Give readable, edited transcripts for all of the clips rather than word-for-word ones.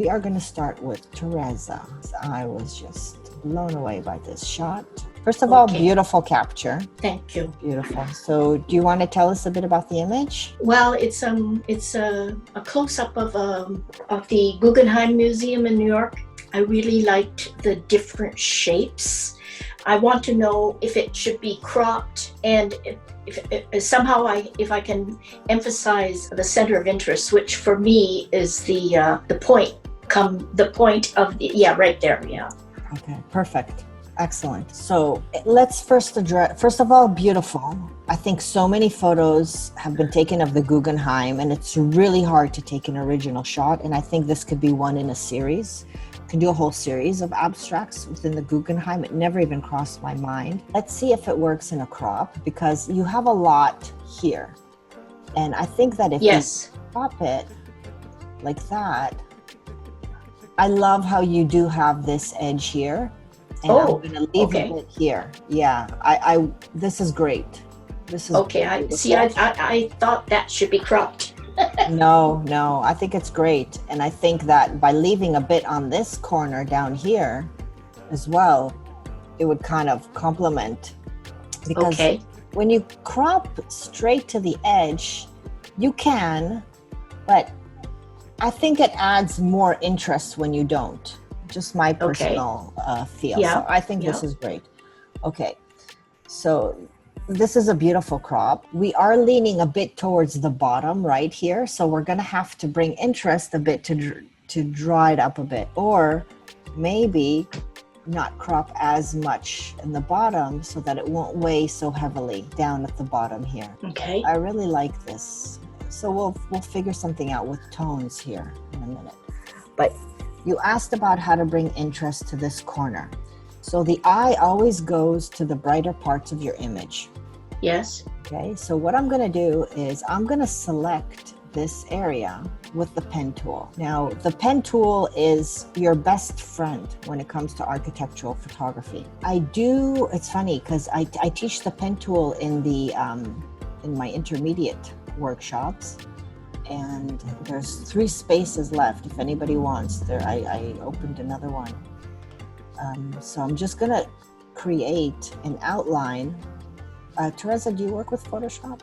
we are going to start with Thersa. I was just blown away by this shot. First of all, beautiful capture. Thank you. Beautiful. So do you want to tell us a bit about the image? Well, it's a close-up of the Guggenheim Museum in New York. I really liked the different shapes. I want to know if it should be cropped, and if somehow if I can emphasize the center of interest, which for me is the point of the right there. Yeah. Okay. Perfect. Excellent. So let's first of all, beautiful. I think so many photos have been taken of the Guggenheim, and it's really hard to take an original shot. And I think this could be one in a series. Can do a whole series of abstracts within the Guggenheim. It never even crossed my mind. Let's see if it works in a crop, because you have a lot here. And I think that if you crop it like that, I love how you do have this edge here. And I'm going to leave a bit here. Yeah, this is great. This is okay. I thought that should be cropped. No, I think it's great. And I think that by leaving a bit on this corner down here as well, it would kind of complement. Because when you crop straight to the edge, you can, but I think it adds more interest when you don't. Just my personal feel. Yeah. So I think this is great. Okay, so this is a beautiful crop. We are leaning a bit towards the bottom right here. So we're going to have to bring interest a bit to draw it up a bit, or maybe not crop as much in the bottom so that it won't weigh so heavily down at the bottom here. Okay. I really like this. So we'll figure something out with tones here in a minute. But you asked about how to bring interest to this corner. So the eye always goes to the brighter parts of your image. Yes. Okay, so what I'm going to do is I'm going to select this area with the pen tool. Now, the pen tool is your best friend when it comes to architectural photography. It's funny because I teach the pen tool in my intermediate workshops, and there's 3 spaces left if anybody wants. I opened another one. So I'm just going to create an outline. Thersa, do you work with Photoshop?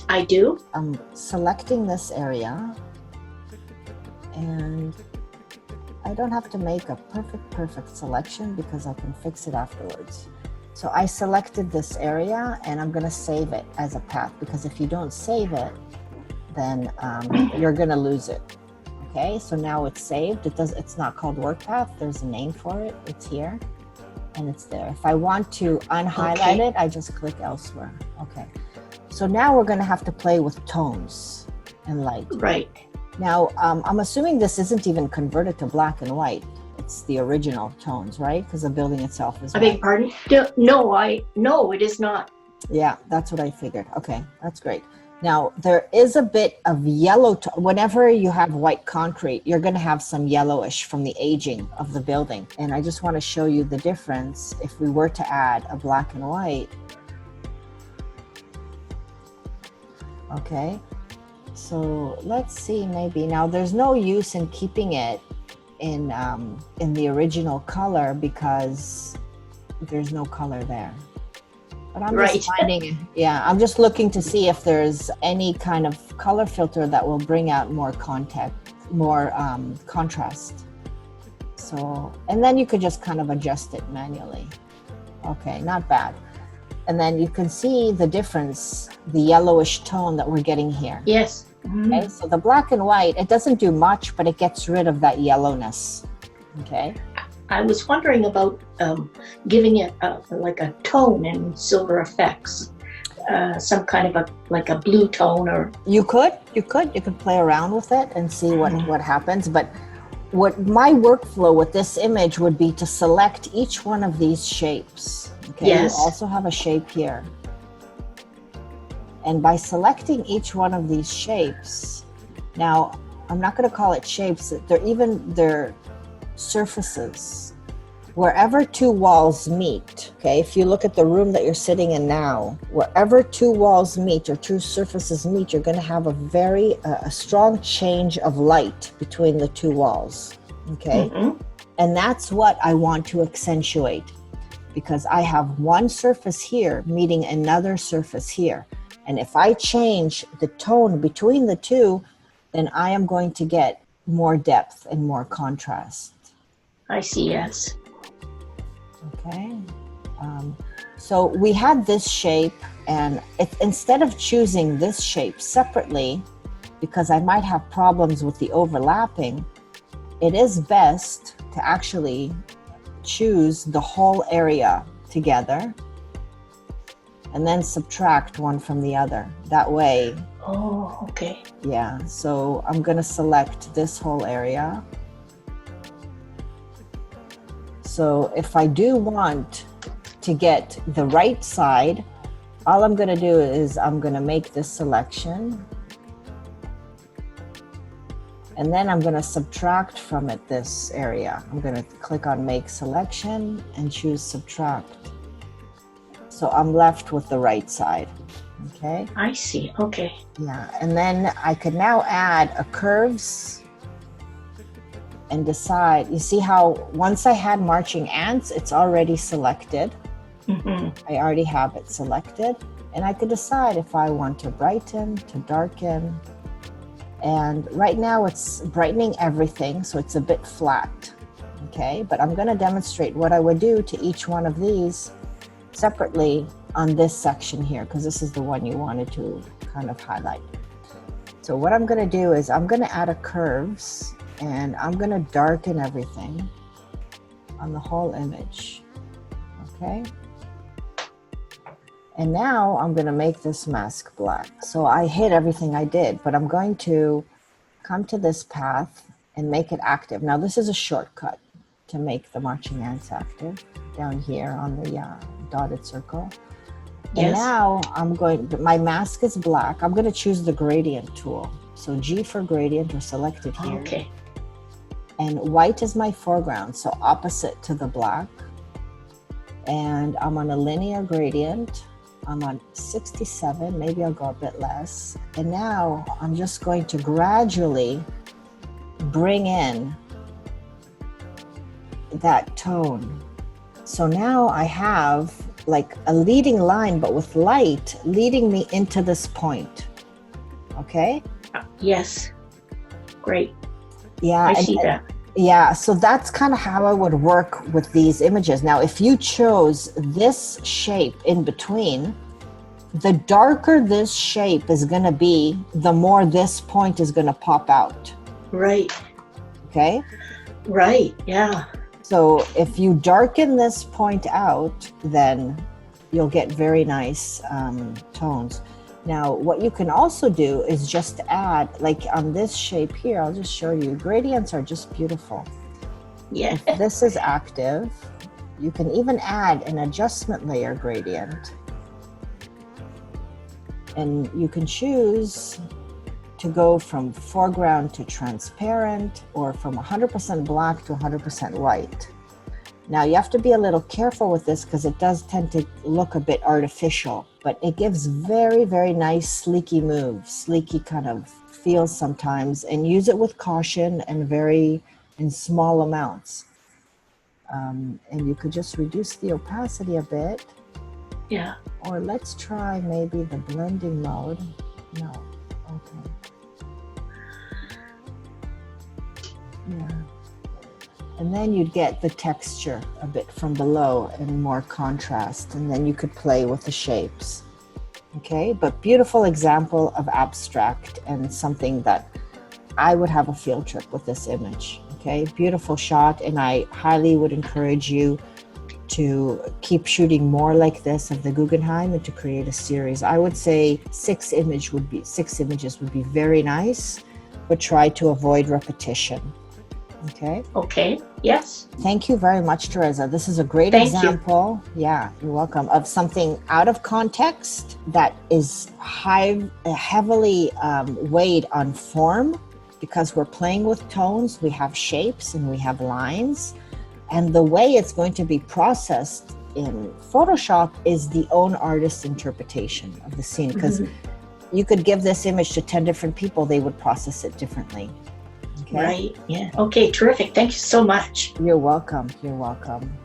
I do. I'm selecting this area, and I don't have to make a perfect selection because I can fix it afterwards. So I selected this area, and I'm going to save it as a path, because if you don't save it, then you're going to lose it. Okay, so now it's saved. It's not called work path. There's a name for it. It's here. And it's there. If I want to unhighlight it, I just click elsewhere. Okay. So now we're going to have to play with tones and light. Right. Now, I'm assuming this isn't even converted to black and white. It's the original tones, right? Because the building itself is white. I beg your pardon? No, it is not. Yeah, that's what I figured. Okay, that's great. Now, there is a bit of yellow. Whenever you have white concrete, you're going to have some yellowish from the aging of the building. And I just want to show you the difference if we were to add a black and white. Okay, so let's see, maybe. Now, there's no use in keeping it in the original color because there's no color there. But I'm just I'm just looking to see if there's any kind of color filter that will bring out more contrast. So, and then you could just kind of adjust it manually. Okay, not bad. And then you can see the difference, the yellowish tone that we're getting here. Yes. Mm-hmm. Okay, so the black and white, it doesn't do much, but it gets rid of that yellowness. Okay. I was wondering about giving it like a tone in Silver Effects, some kind of a blue tone, or you could play around with it and see what happens. But what my workflow with this image would be to select each one of these shapes. Okay, yes. You also have a shape here, and by selecting each one of these shapes, now I'm not going to call it shapes. They're surfaces. Wherever 2 walls meet, okay, if you look at the room that you're sitting in now, wherever 2 walls meet or 2 surfaces meet, you're going to have a strong change of light between the 2 walls. Okay. Mm-hmm. And that's what I want to accentuate, because I have one surface here meeting another surface here. And if I change the tone between the two, then I am going to get more depth and more contrast. I see, yes. Okay. So we had this shape, and instead of choosing this shape separately, because I might have problems with the overlapping, it is best to actually choose the whole area together and then subtract one from the other. That way. Oh, okay. Yeah, so I'm going to select this whole area. So if I do want to get the right side, all I'm going to do is I'm going to make this selection. And then I'm going to subtract from it this area. I'm going to click on Make Selection and choose Subtract. So I'm left with the right side. Okay. I see. Okay. Yeah. And then I could now add a curves and decide. You see how once I had marching ants, it's already selected. Mm-hmm. I already have it selected. And I could decide if I want to brighten, to darken. And right now it's brightening everything, so it's a bit flat, okay? But I'm gonna demonstrate what I would do to each one of these separately on this section here, because this is the one you wanted to kind of highlight. So what I'm gonna do is I'm gonna add a curves, and I'm gonna darken everything on the whole image, okay? And now I'm going to make this mask black. So I hid everything I did, but I'm going to come to this path and make it active. Now this is a shortcut to make the marching ants active down here on the dotted circle. Yes. And now my mask is black. I'm going to choose the gradient tool. So G for gradient are selected here. Okay. And white is my foreground, so opposite to the black. And I'm on a linear gradient. I'm on 67, maybe I'll go a bit less. And now I'm just going to gradually bring in that tone. So now I have like a leading line, but with light leading me into this point. Okay? Yes. Great. Yeah. I see that. Yeah, so that's kind of how I would work with these images. Now, if you chose this shape in between, the darker this shape is going to be, the more this point is going to pop out. Right. Okay? Right, yeah. So if you darken this point out, then you'll get very nice tones. Now, what you can also do is just add, like on this shape here, I'll just show you, gradients are just beautiful. Yeah. If this is active, you can even add an adjustment layer gradient. And you can choose to go from foreground to transparent, or from 100% black to 100% white. Now you have to be a little careful with this because it does tend to look a bit artificial, but it gives very, very nice sleeky moves, sleeky kind of feels sometimes, and use it with caution and in small amounts. And you could just reduce the opacity a bit. Yeah. Or let's try maybe the blending mode. No, okay. Yeah. And then you'd get the texture a bit from below and more contrast, and then you could play with the shapes. Okay, but beautiful example of abstract and something that I would have a field trip with this image. Okay, beautiful shot, and I highly would encourage you to keep shooting more like this of the Guggenheim and to create a series. I would say 6 images would be very nice, but try to avoid repetition. Okay. Okay. Yes. Thank you very much, Thersa. This is a great example. Yeah, you're welcome. Of something out of context that is heavily weighed on form, because we're playing with tones. We have shapes and we have lines, and the way it's going to be processed in Photoshop is the own artist's interpretation of the scene. Because you could give this image to 10 different people, they would process it differently. Okay. Right. Yeah. Okay. Terrific. Thank you so much. You're welcome. You're welcome.